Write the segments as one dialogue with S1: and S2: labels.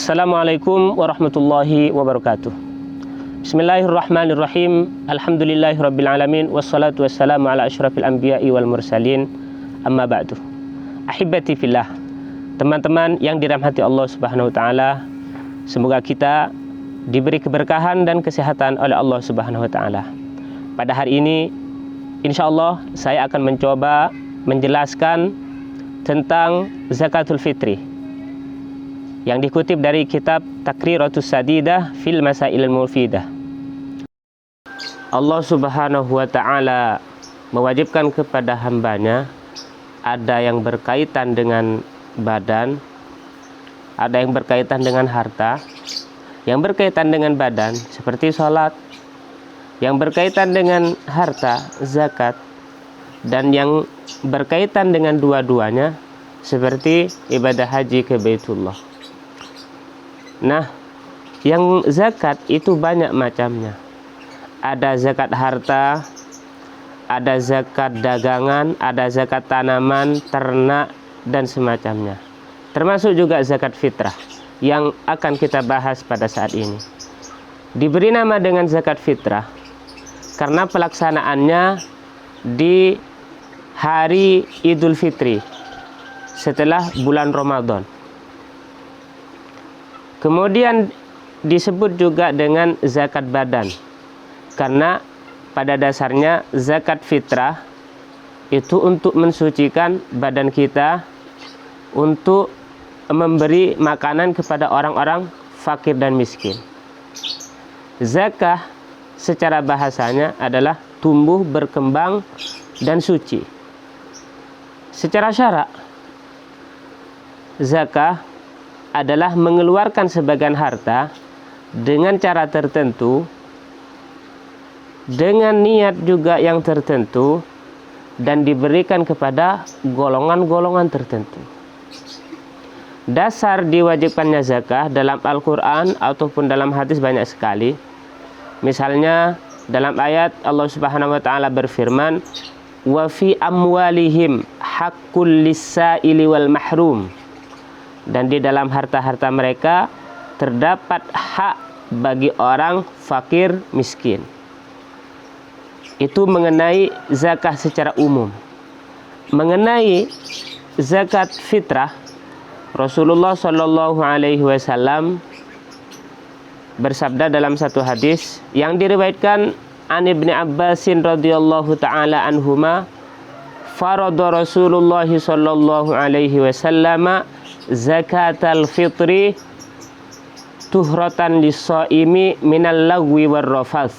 S1: Assalamualaikum warahmatullahi wabarakatuh. Bismillahirrahmanirrahim. Alhamdulillahirabbil alamin wassalatu wassalamu ala asyrafil anbiya'i wal mursalin. Amma ba'du. Ahibati fillah. Teman-teman yang dirahmati Allah Subhanahu wa taala, semoga kita diberi keberkahan dan kesehatan oleh Allah Subhanahu wa taala. Pada hari ini insyaallah saya akan mencoba menjelaskan tentang zakatul fitri yang dikutip dari kitab Taqriratus Sadidah fil Masailil Mufidah. Allah Subhanahu wa taala mewajibkan kepada hambanya, ada yang berkaitan dengan badan, ada yang berkaitan dengan harta. Yang berkaitan dengan badan seperti sholat, yang berkaitan dengan harta zakat, dan yang berkaitan dengan dua-duanya seperti ibadah haji ke Baitullah. Nah, yang zakat itu banyak macamnya. Ada zakat harta, ada zakat dagangan, ada zakat tanaman, ternak, dan semacamnya. Termasuk juga zakat fitrah yang akan kita bahas pada saat ini. Diberi nama dengan zakat fitrah karena pelaksanaannya di hari Idul Fitri setelah bulan Ramadan. Kemudian disebut juga dengan zakat badan karena pada dasarnya zakat fitrah itu untuk mensucikan badan kita, untuk memberi makanan kepada orang-orang fakir dan miskin. Zakah secara bahasanya adalah tumbuh, berkembang, dan suci. Secara syarak, zakah adalah mengeluarkan sebagian harta dengan cara tertentu, dengan niat juga yang tertentu, dan diberikan kepada golongan-golongan tertentu. Dasar diwajibkannya zakah dalam Al-Quran ataupun dalam hadis banyak sekali. Misalnya dalam ayat Allah Subhanahu wa taala berfirman, "Wa fi amwalihim haqqul lis-sa'ili wal mahrum." Dan di dalam harta-harta mereka terdapat hak bagi orang fakir miskin. Itu mengenai zakah secara umum. Mengenai zakat fitrah, Rasulullah Shallallahu Alaihi Wasallam bersabda dalam satu hadis yang diriwayatkan an Ibni Abbasin radhiyallahu taala anhuma, farada Rasulullah Shallallahu Alaihi Wasallam zakatal fitri tuhratan lis-shaimi minal lagwi war rafath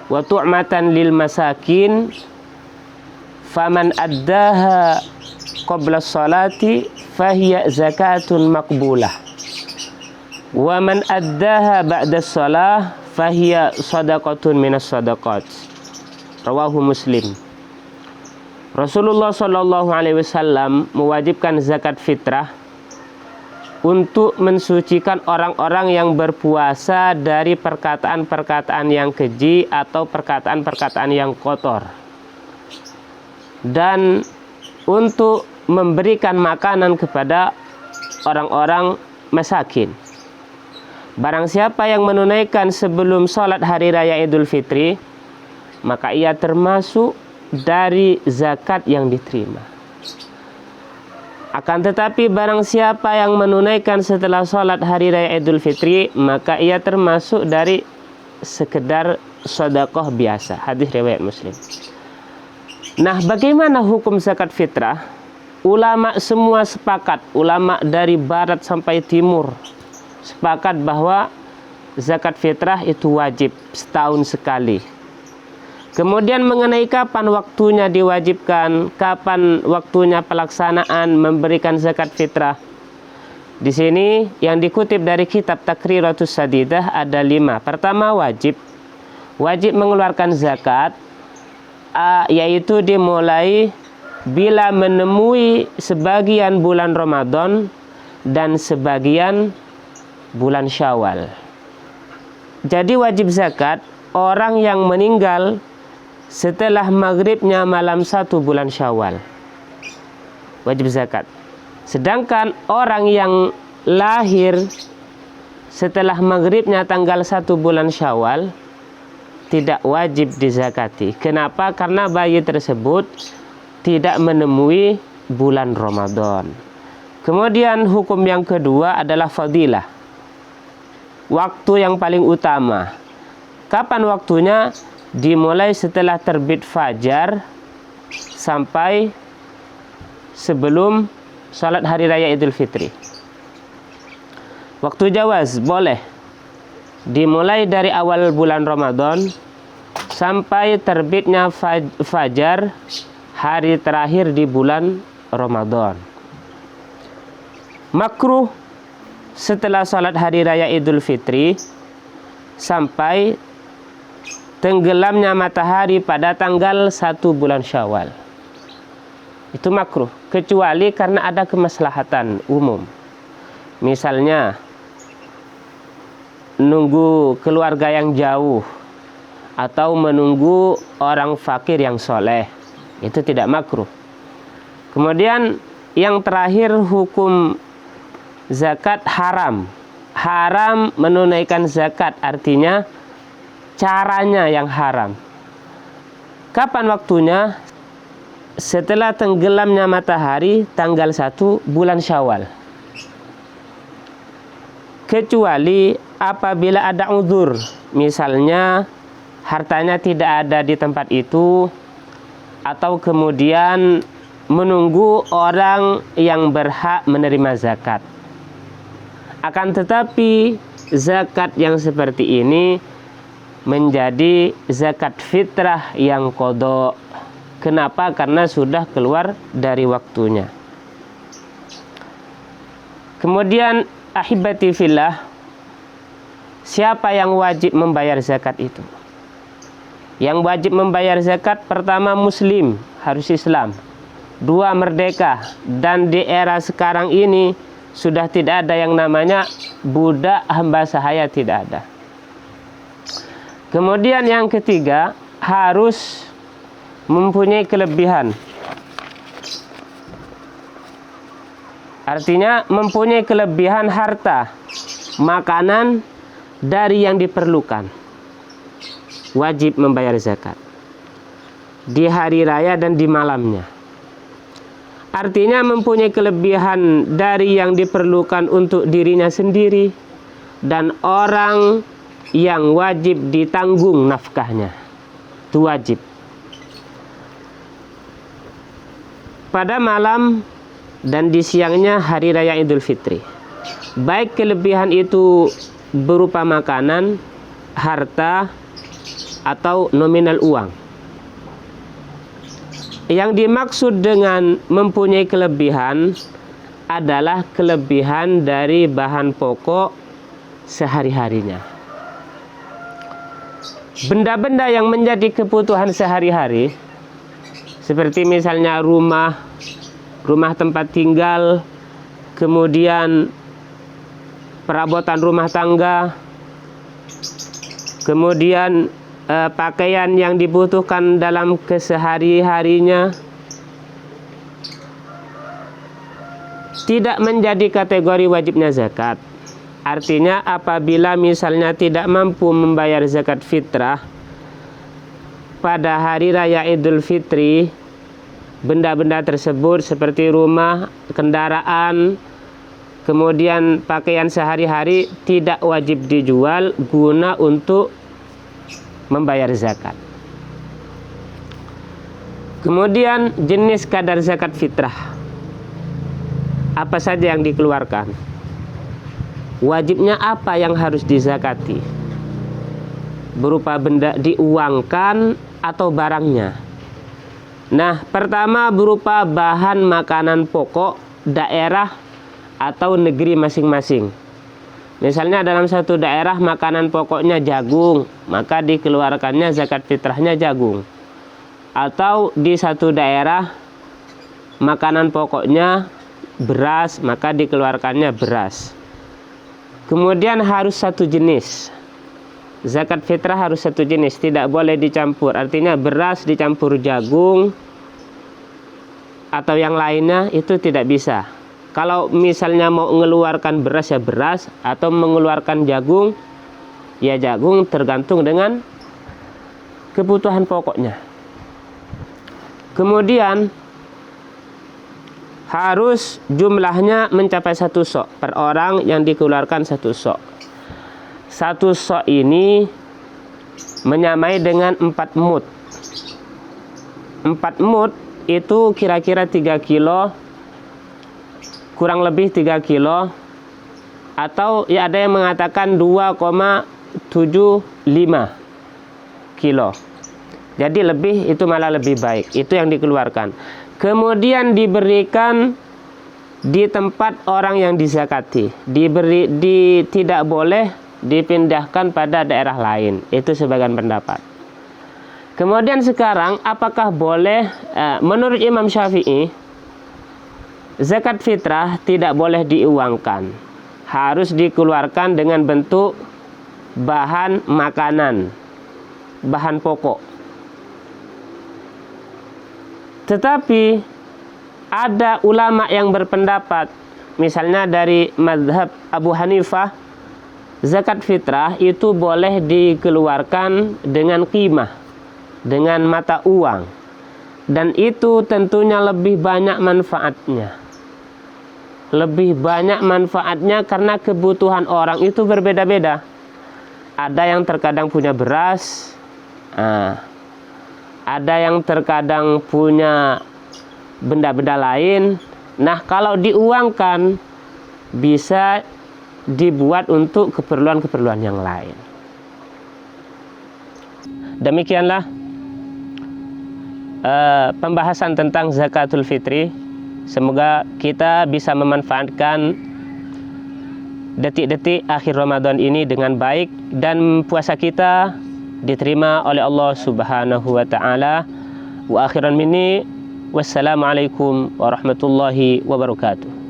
S1: wa tu'matan lil masakin faman addaha qabla sholati fahiya zakatun maqbulah wa man addaha ba'da shalah fahiya sadaqatun minas sadaqat. Rawahu Muslim. Rasulullah Shallallahu Alaihi Wasallam mewajibkan zakat fitrah untuk mensucikan orang-orang yang berpuasa dari perkataan-perkataan yang keji atau perkataan-perkataan yang kotor, dan untuk memberikan makanan kepada orang-orang masakin. Barang siapa yang menunaikan sebelum sholat hari raya Idul Fitri, maka ia termasuk dari zakat yang diterima. Akan tetapi barang siapa yang menunaikan setelah sholat hari raya Idul Fitri, maka ia termasuk dari sekedar sedekah biasa. Hadis riwayat Muslim. Nah, bagaimana hukum zakat fitrah? Ulama semua sepakat, ulama dari barat sampai timur sepakat bahwa zakat fitrah itu wajib setahun sekali. Kemudian mengenai kapan waktunya diwajibkan, kapan waktunya pelaksanaan memberikan zakat fitrah. Di sini yang dikutip dari kitab Taqriratus Sadidah ada 5. Pertama, wajib mengeluarkan zakat, yaitu dimulai bila menemui sebagian bulan Ramadan dan sebagian bulan Syawal. Jadi wajib zakat orang yang meninggal setelah maghribnya malam 1 bulan Syawal, wajib zakat. Sedangkan orang yang lahir setelah maghribnya tanggal 1 bulan Syawal tidak wajib dizakati. Kenapa? Karena bayi tersebut tidak menemui bulan Ramadan. Kemudian hukum yang kedua adalah fadilah. Waktu yang paling utama. Kapan waktunya? Dimulai setelah terbit fajar sampai sebelum salat hari raya Idul Fitri. Waktu jawaz boleh dimulai dari awal bulan Ramadan sampai terbitnya fajar hari terakhir di bulan Ramadan. Makruh setelah salat hari raya Idul Fitri sampai tenggelamnya matahari pada tanggal 1 bulan Syawal. Itu makruh, kecuali karena ada kemaslahatan umum. Misalnya nunggu keluarga yang jauh atau menunggu orang fakir yang soleh, itu tidak makruh. Kemudian yang terakhir hukum zakat haram. Haram menunaikan zakat, artinya caranya yang haram. Kapan waktunya? Setelah tenggelamnya matahari tanggal 1 bulan Syawal. Kecuali apabila ada uzur, misalnya hartanya tidak ada di tempat itu, atau kemudian menunggu orang yang berhak menerima zakat. Akan tetapi zakat yang seperti ini menjadi zakat fitrah yang qadha. Kenapa? Karena sudah keluar dari waktunya. Kemudian ahibati fillah, siapa yang wajib membayar zakat itu? Yang wajib membayar zakat pertama muslim, harus Islam. 2 merdeka, dan di era sekarang ini sudah tidak ada yang namanya budak hamba sahaya, tidak ada. Kemudian yang ketiga, harus mempunyai kelebihan. Artinya mempunyai kelebihan harta, makanan dari yang diperlukan. Wajib membayar zakat di hari raya dan di malamnya. Artinya mempunyai kelebihan dari yang diperlukan untuk dirinya sendiri dan orang yang wajib ditanggung nafkahnya. Itu wajib. Pada malam dan di siangnya hari raya Idul Fitri, baik kelebihan itu berupa makanan, harta, atau nominal uang. Yang dimaksud dengan mempunyai kelebihan adalah kelebihan dari bahan pokok sehari-harinya. Benda-benda yang menjadi kebutuhan sehari-hari, seperti misalnya rumah tempat tinggal, kemudian perabotan rumah tangga, kemudian pakaian yang dibutuhkan dalam kesehari-harinya, tidak menjadi kategori wajibnya zakat. Artinya apabila misalnya tidak mampu membayar zakat fitrah pada hari raya Idul Fitri, benda-benda tersebut seperti rumah, kendaraan, kemudian pakaian sehari-hari tidak wajib dijual guna untuk membayar zakat. Kemudian jenis kadar zakat fitrah, apa saja yang dikeluarkan, wajibnya apa yang harus dizakati, berupa benda diuangkan atau barangnya. Nah, pertama berupa bahan makanan pokok daerah atau negeri masing-masing. Misalnya dalam satu daerah makanan pokoknya jagung, maka dikeluarkannya zakat fitrahnya jagung. Atau di satu daerah makanan pokoknya beras, maka dikeluarkannya beras. Kemudian harus satu jenis. Zakat fitrah harus satu jenis, tidak boleh dicampur. Artinya beras dicampur jagung atau yang lainnya itu tidak bisa. Kalau misalnya mau mengeluarkan beras ya beras, atau mengeluarkan jagung ya jagung, tergantung dengan kebutuhan pokoknya. Kemudian harus jumlahnya mencapai 1 sok per orang yang dikeluarkan 1 sok. 1 sok ini menyamai dengan 4 mud. 4 mud itu kira-kira 3 kilo, kurang lebih 3 kilo, atau ya ada yang mengatakan 2,75 kilo. Jadi lebih, itu malah lebih baik. Itu yang dikeluarkan. Kemudian diberikan di tempat orang yang dizakati. Tidak boleh dipindahkan pada daerah lain. Itu sebagian pendapat. Kemudian sekarang apakah boleh, menurut Imam Syafi'i, zakat fitrah tidak boleh diuangkan. Harus dikeluarkan dengan bentuk bahan makanan, bahan pokok. Tetapi ada ulama yang berpendapat, misalnya dari mazhab Abu Hanifah, zakat fitrah itu boleh dikeluarkan dengan qimah, dengan mata uang. Dan itu tentunya lebih banyak manfaatnya. Lebih banyak manfaatnya karena kebutuhan orang itu berbeda-beda. Ada yang terkadang punya beras, ada yang terkadang punya benda-benda lain. Nah, kalau diuangkan bisa dibuat untuk keperluan-keperluan yang lain. Demikianlah pembahasan tentang zakatul fitri. Semoga kita bisa memanfaatkan detik-detik akhir Ramadan ini dengan baik, dan puasa kita diterima oleh Allah Subhanahu wa taala. Wa akhiran minni, wassalamualaikum warahmatullahi wabarakatuh.